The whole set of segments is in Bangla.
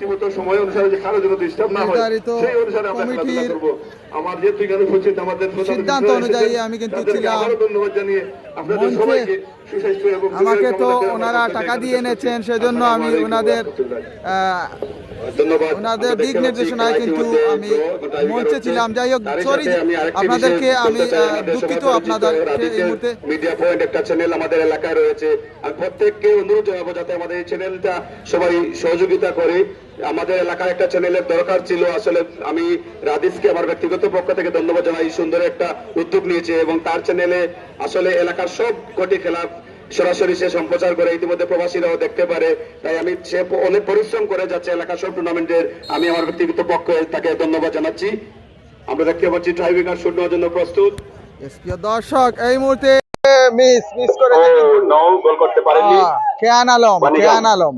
ব্যক্তিগত সময় অনুসারে যে কারো জন্য ডিস্টার্ব না হয় সেই অনুসারে আমরা খেলাধুলা করব। আমার যেহেতু এখানে উপস্থিত আমাদের সিদ্ধান্ত অনুযায়ী আমি কিন্তু ছিলাম ধন্যবাদ জানিয়ে আপনাদের সবাইকে সুস্বাস্থ্য এবং আমাকে তো ওনারা টাকা দিয়ে এনেছেন, সেজন্য আমি ওনাদের ওনাদের দিক নির্দেশনায় কিন্তু আমি মঞ্চে ছিলাম। যাই হোক, সরি আপনাদেরকে, আমি দুঃখিত আপনাদেরকে এই মুহূর্তে। মিডিয়া পয়েন্ট একটা চ্যানেল আমাদের এলাকায় রয়েছে, আর প্রত্যেককে অনুরোধ জানাবো যাতে আমাদের এই চ্যানেলটা সবাই সহযোগিতা করে। আমাদের এলাকার একটা চ্যানেলের দরকার ছিল, আসলে আমি রাদিসকে আমার ব্যক্তিগত পক্ষ থেকে ধন্যবাদ জানাই, সুন্দর একটা উদ্যোগ নিয়েছে এবং তার চ্যানেলে আসলে এলাকার সব কোটি খেলা সরাসরি সে সম্প্রচার করে, ইতিমধ্যে প্রবাসীরাও দেখতে পারে। তাই আমি সে অনেক পরিশ্রম করে যাচ্ছে এলাকার সব টুর্নামেন্টের, আমি আমার ব্যক্তিগত পক্ষে তাকে ধন্যবাদ জানাচ্ছি। আমরা দেখতে পাচ্ছি ট্রাইব্রেকার শুট নেওয়ার জন্য প্রস্তুত। প্রিয় দর্শক, এই মুহূর্তে মিস করে গোল করতে পারেননি খেয়ান আলম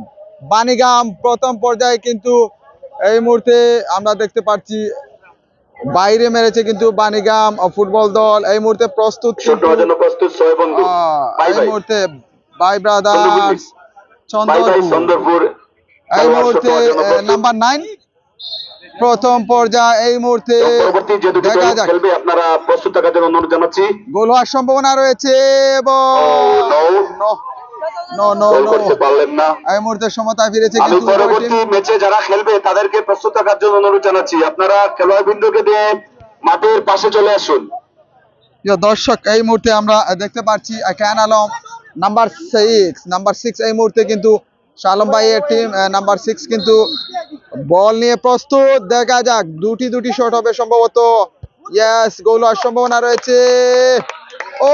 বানিগাম প্রথম পর্যায়ে, কিন্তু এই মুহূর্তে আমরা দেখতে পাচ্ছি বাইরে মেরেছে কিন্তু বানিগাম ফুটবল দল এই মুহূর্তে প্রস্তুত, এই মুহূর্তে বাই ব্রাদার্স চন্দ্রপুর এই মুহূর্তে নাম্বার 9 প্রথম পর্যায়ে। এই মুহূর্তে দেখা যাক, আপনারা প্রস্তুত থাকার জন্য অনুরোধ জানাচ্ছি। গোল হওয়ার সম্ভাবনা রয়েছে এবং এই মুহূর্তে সমতা ফিরেছে, কিন্তু পরবর্তী ম্যাচে যারা খেলবে তাদেরকে প্রস্তুত থাকার জন্য অনুরোধ জানাচ্ছি। আপনারা খেলোয়াড়বৃন্দকে দিয়ে মাঠের পাশে চলে আসুন। দর্শক, এই মুহূর্তে আমরা দেখতে পাচ্ছি খেয়ান আলম নাম্বার 6 এই মুহূর্তে কিন্তু শালম ভাইয়ের টিম নাম্বার 6 কিন্তু বল নিয়ে প্রস্তুত। দেখা যাক, দুটি শট হবে সম্ভবত। ইয়েস, গোল হওয়ার সম্ভাবনা রয়েছে। ও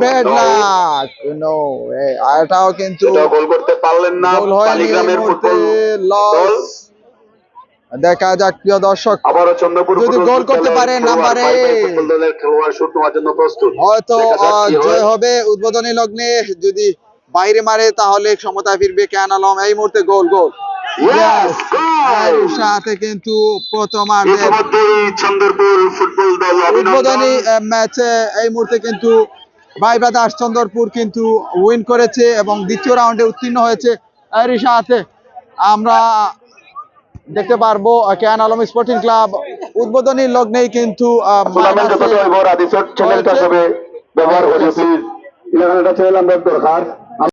ব্যাড লাক, নো, এটাও কিন্তু গোল করতে পারলেন না। বালিগ্রামের ফুটবল লস। দেখা যাক প্রিয় দর্শক, আবারও চন্দ্রপুর যদি গোল করতে পারে নাম্বার 8 ফুটবল দলের খেলোয়াড় শুট নেওয়ার জন্য প্রস্তুত, হয়তো জয় হবে উদ্বোধনী লগ্নে। যদি বাইরে মারে তাহলে সমতা ফিরবে খেয়ান আলম। এই মুহূর্তে গোল সাথে কিন্তু প্রথমার্ধের চন্দ্রপুর ফুটবল দল উদ্বোধনী ম্যাচে এই মুহূর্তে কিন্তু বাই ব্রাদার্স চন্দ্রপুর কিন্তু উইন করেছে এবং দ্বিতীয় রাউন্ডে উত্তীর্ণ হয়েছে। এরই সাথে আমরা দেখতে পারবো খেয়ান আলম স্পোর্টিং ক্লাব উদ্বোধনী লগ্নেই কিন্তু ব্যবহার করে